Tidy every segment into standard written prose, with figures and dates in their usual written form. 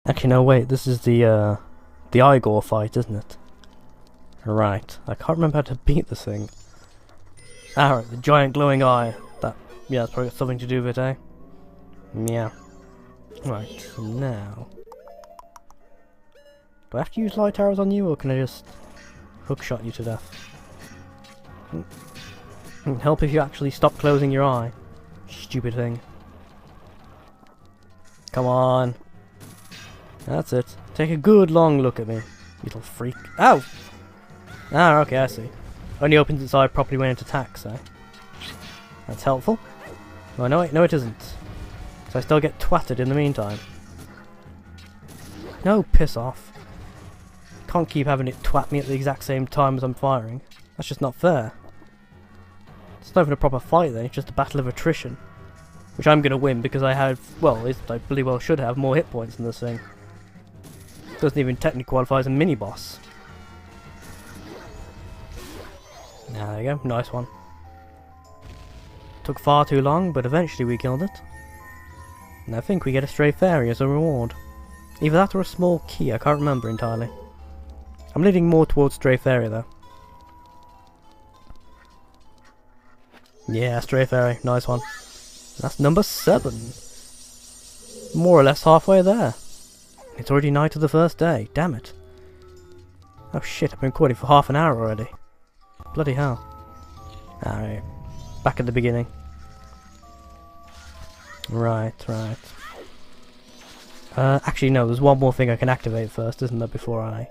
Actually, no, wait. This is the Igor fight, isn't it? Right. I can't remember how to beat this thing. Ah, right, the giant glowing eye. Yeah, that's probably got something to do with it, eh? Yeah. Right, now... Do I have to use light arrows on you, or can I just hookshot you to death? Help if you actually stop closing your eye. Stupid thing. Come on. That's it. Take a good long look at me, little freak. Ow! Ah, okay, I see. Only opens its eye properly when it attacks, eh? That's helpful. Oh, no, no it isn't. So I still get twatted in the meantime. No, piss off. Can't keep having it twat me at the exact same time as I'm firing. That's just not fair. It's not even a proper fight then, it's just a battle of attrition. Which I'm going to win because I have, well, I bloody well should have more hit points than this thing. Doesn't even technically qualify as a mini-boss. Now, there you go, nice one. Took far too long, but eventually we killed it. And I think we get a stray fairy as a reward. Either that or a small key, I can't remember entirely. I'm leaning more towards stray fairy though. Yeah, stray fairy, nice one. That's number 7. More or less halfway there. It's already night of the first day, damn it. Oh shit, I've been recording for half an hour already. Bloody hell. Alright, back at the beginning. Right. Actually no, there's one more thing I can activate first, isn't there, before I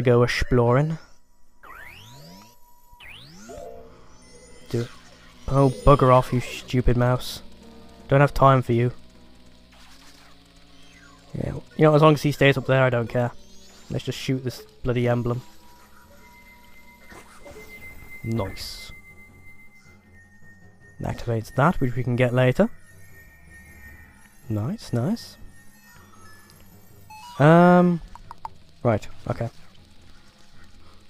go exploring. Do it. Oh, bugger off, you stupid mouse. Don't have time for you. Yeah, you know, as long as he stays up there, I don't care. Let's just shoot this bloody emblem. Nice. Activates that, which we can get later. Nice. Right, okay.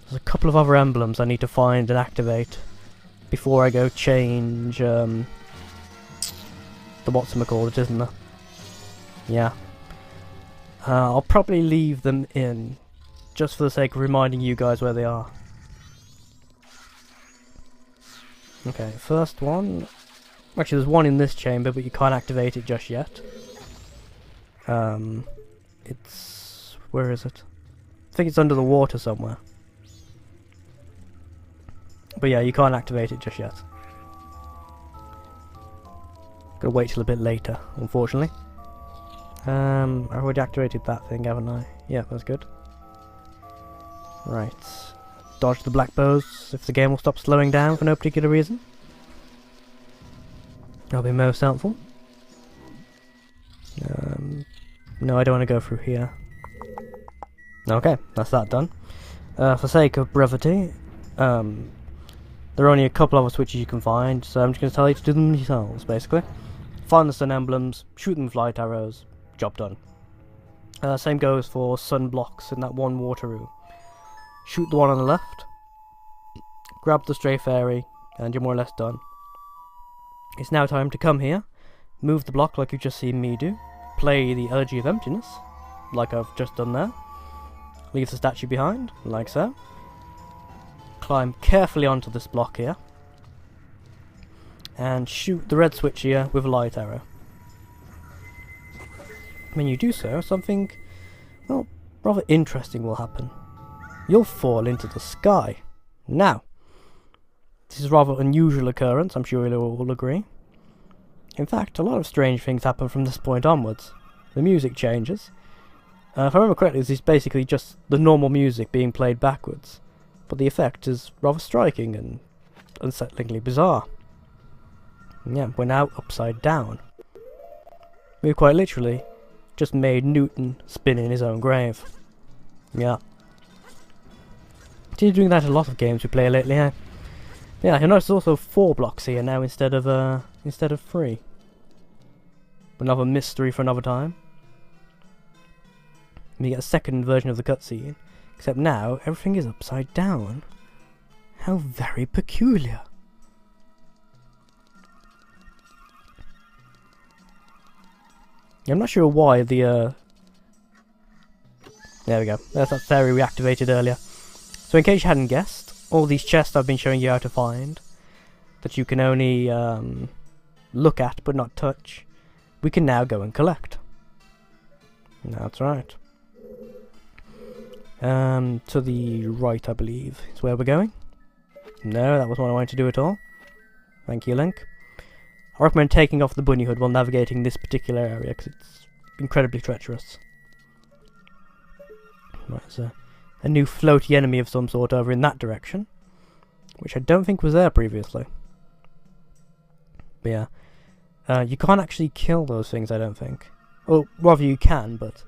There's a couple of other emblems I need to find and activate before I go change, the whatchamacallit, isn't there? Yeah. I'll probably leave them in, just for the sake of reminding you guys where they are. Okay, first one. Actually, there's one in this chamber, but you can't activate it just yet. It's... where is it? I think it's under the water somewhere. But yeah, you can't activate it just yet. Gotta wait till a bit later, unfortunately. I've already activated that thing, haven't I? Yeah, that's good. Right. Dodge the black bows if the game will stop slowing down for no particular reason. That'll be most helpful. No, I don't want to go through here. Okay, that's that done. For sake of brevity, there are only a couple other switches you can find, so I'm just going to tell you to do them yourselves, basically. Find the sun emblems, shoot them with light arrows, job done. Same goes for sun blocks in that one water room. Shoot the one on the left, grab the stray fairy, and you're more or less done. It's now time to come here, move the block like you've just seen me do, play the Elegy of Emptiness, like I've just done there, leave the statue behind, like so, climb carefully onto this block here, and shoot the red switch here with a light arrow. When you do so, something, well, rather interesting will happen. You'll fall into the sky. Now, this is a rather unusual occurrence, I'm sure you'll all agree. In fact, a lot of strange things happen from this point onwards. The music changes. If I remember correctly, this is basically just the normal music being played backwards, but the effect is rather striking and unsettlingly bizarre. Yeah, we're now upside down. We quite literally just made Newton spin in his own grave. Yeah. Seems doing that in a lot of games we play lately, eh? Yeah, you'll notice there's also 4 blocks here now instead of 3. Another mystery for another time. We get a second version of the cutscene, except now everything is upside down. How very peculiar. I'm not sure why the There we go. There's that fairy we activated earlier. So in case you hadn't guessed, all these chests I've been showing you how to find, that you can only look at but not touch, we can now go and collect. That's right. To the right, I believe, is where we're going. No, that wasn't what I wanted to do at all. Thank you, Link. I recommend taking off the bunny hood while navigating this particular area, because it's incredibly treacherous. Right, so a new floaty enemy of some sort over in that direction, which I don't think was there previously. But yeah, you can't actually kill those things, I don't think. Well, rather you can, but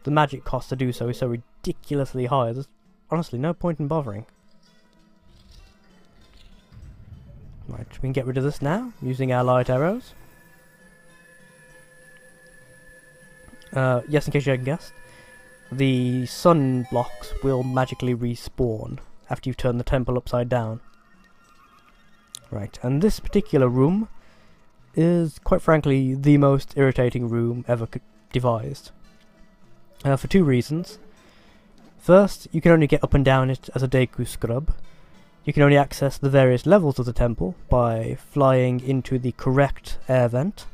the magic cost to do so is so ridiculously high, there's honestly no point in bothering. Right, we can get rid of this now, using our light arrows. Yes, in case you hadn't guessed, the sun blocks will magically respawn after you've turned the temple upside down. Right, and this particular room is, quite frankly, the most irritating room ever devised. For two reasons. First, you can only get up and down it as a Deku scrub. You can only access the various levels of the temple by flying into the correct air vent,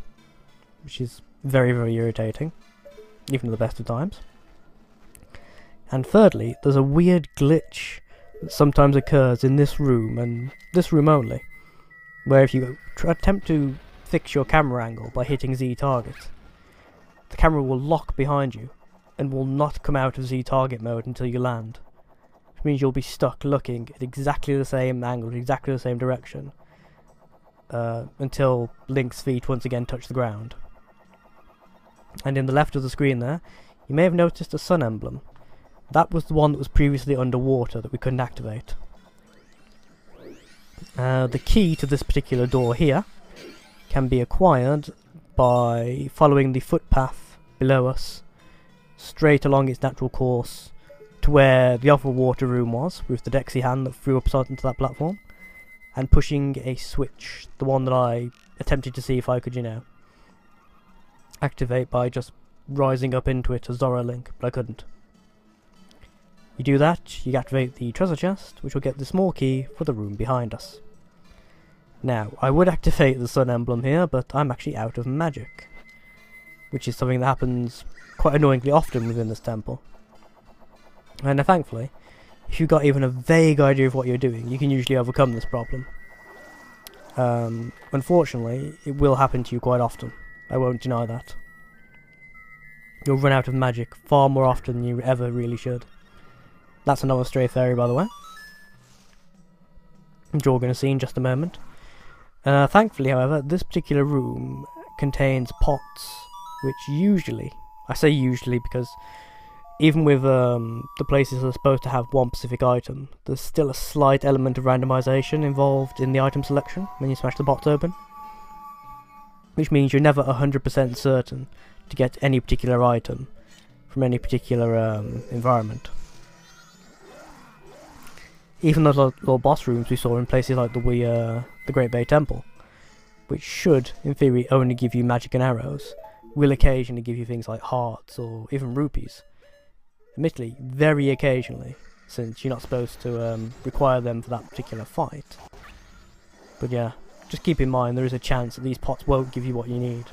which is very, very irritating, even at the best of times. And thirdly, there's a weird glitch that sometimes occurs in this room, and this room only, where if you attempt to fix your camera angle by hitting Z target, the camera will lock behind you and will not come out of Z target mode until you land. Which means you'll be stuck looking at exactly the same angle, exactly the same direction, until Link's feet once again touch the ground. And in the left of the screen there, you may have noticed a sun emblem. That was the one that was previously underwater that we couldn't activate. The key to this particular door here can be acquired by following the footpath below us straight along its natural course to where the other water room was, with the Dexy hand that threw up onto that platform, and pushing a switch, the one that I attempted to see if I could, you know, activate by just rising up into it as Zora Link, but I couldn't. You do that, you activate the treasure chest, which will get the small key for the room behind us. Now, I would activate the sun emblem here, but I'm actually out of magic, which is something that happens quite annoyingly often within this temple. And thankfully, if you've got even a vague idea of what you're doing, you can usually overcome this problem. Unfortunately, it will happen to you quite often. I won't deny that. You'll run out of magic far more often than you ever really should. That's another stray fairy, by the way, which you're going to see in just a moment. Thankfully, however, this particular room contains pots, which usually, I say usually because even with the places that are supposed to have one specific item, there's still a slight element of randomization involved in the item selection when you smash the pots open. Which means you're never 100% certain to get any particular item from any particular environment. Even those little boss rooms we saw in places like the Great Bay Temple, which should, in theory, only give you magic and arrows, will occasionally give you things like hearts or even rupees. Admittedly, very occasionally, since you're not supposed to require them for that particular fight. But yeah, just keep in mind there is a chance that these pots won't give you what you need.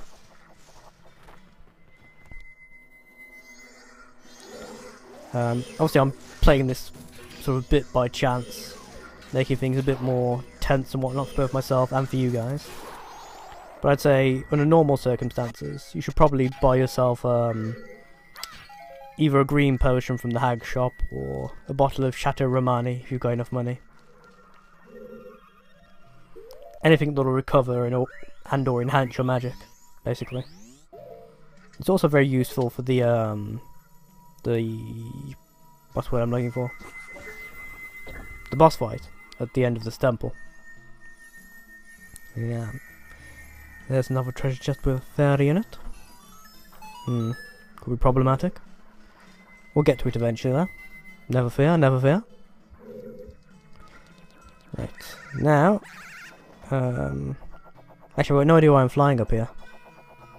Obviously I'm playing this sort of bit by chance, making things a bit more tense and whatnot for both myself and for you guys. But I'd say, under normal circumstances, you should probably buy yourself either a green potion from the hag shop or a bottle of Chateau Romani if you've got enough money. Anything that'll recover and or enhance your magic, basically. It's also very useful for the what's the word I'm looking for? The boss fight at the end of this temple. Yeah. There's another treasure chest with a fairy in it. Could be problematic. We'll get to it eventually though. Never fear, never fear. Right. Now, actually I've got no idea why I'm flying up here.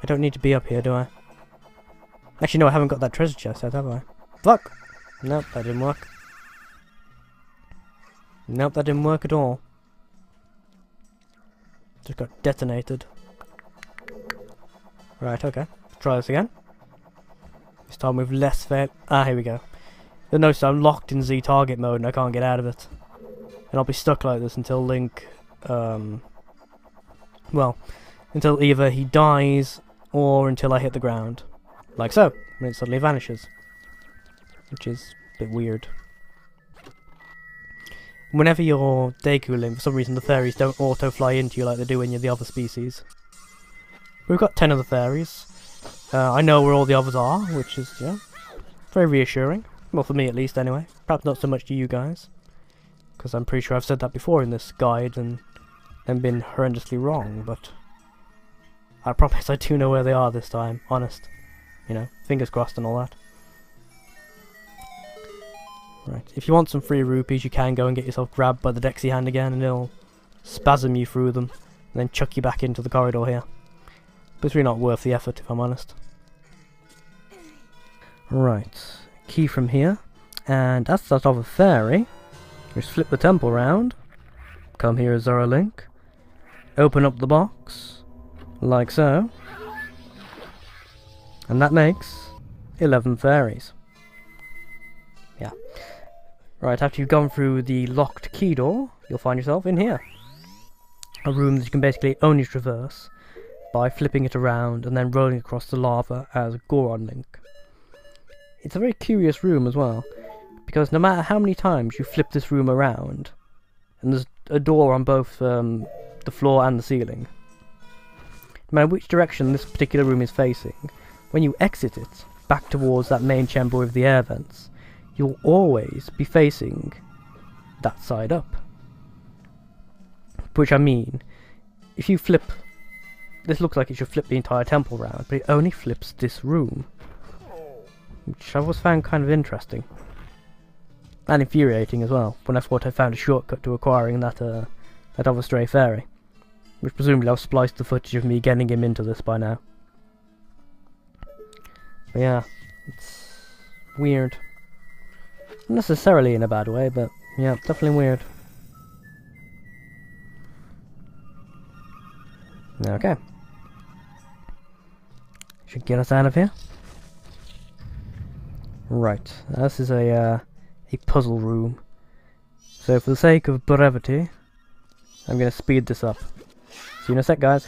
I don't need to be up here, do I? Actually no, I haven't got that treasure chest yet, have I? Fuck! Nope, that didn't work. Nope, that didn't work at all. Just got detonated. Right, okay. Try this again. This time with less fail. Ah, here we go. You'll notice I'm locked in Z target mode and I can't get out of it. And I'll be stuck like this until Link, well, until either he dies or until I hit the ground. Like so, and it suddenly vanishes. Which is a bit weird. Whenever you're Deku-ling, for some reason the fairies don't auto-fly into you like they do in the other species. We've got 10 of the fairies. I know where all the others are, which is, yeah, very reassuring. Well, for me at least, anyway. Perhaps not so much to you guys. Because I'm pretty sure I've said that before in this guide and been horrendously wrong, but I promise I do know where they are this time, honest. You know, fingers crossed and all that. Right, if you want some free rupees, you can go and get yourself grabbed by the Dexy hand again, and it'll spasm you through them, and then chuck you back into the corridor here. But it's really not worth the effort, if I'm honest. Right, key from here, and that's that of a fairy. Just flip the temple round, come here as Zora Link, open up the box, like so, and that makes 11 fairies. Yeah. Right, after you've gone through the locked key door, you'll find yourself in here. A room that you can basically only traverse by flipping it around and then rolling across the lava as Goron Link. It's a very curious room as well, because no matter how many times you flip this room around, and there's a door on both the floor and the ceiling, no matter which direction this particular room is facing, when you exit it back towards that main chamber with the air vents, you'll always be facing that side up. Which I mean, if you flip, this looks like it should flip the entire temple round, but it only flips this room. Which I always found kind of interesting. And infuriating as well, when I thought I found a shortcut to acquiring that other stray fairy. Which presumably I've spliced the footage of me getting him into this by now. But yeah, it's weird. Not necessarily in a bad way, but yeah, definitely weird. Okay. Should get us out of here. Right, this is a puzzle room. So for the sake of brevity, I'm going to speed this up. See you in a sec, guys.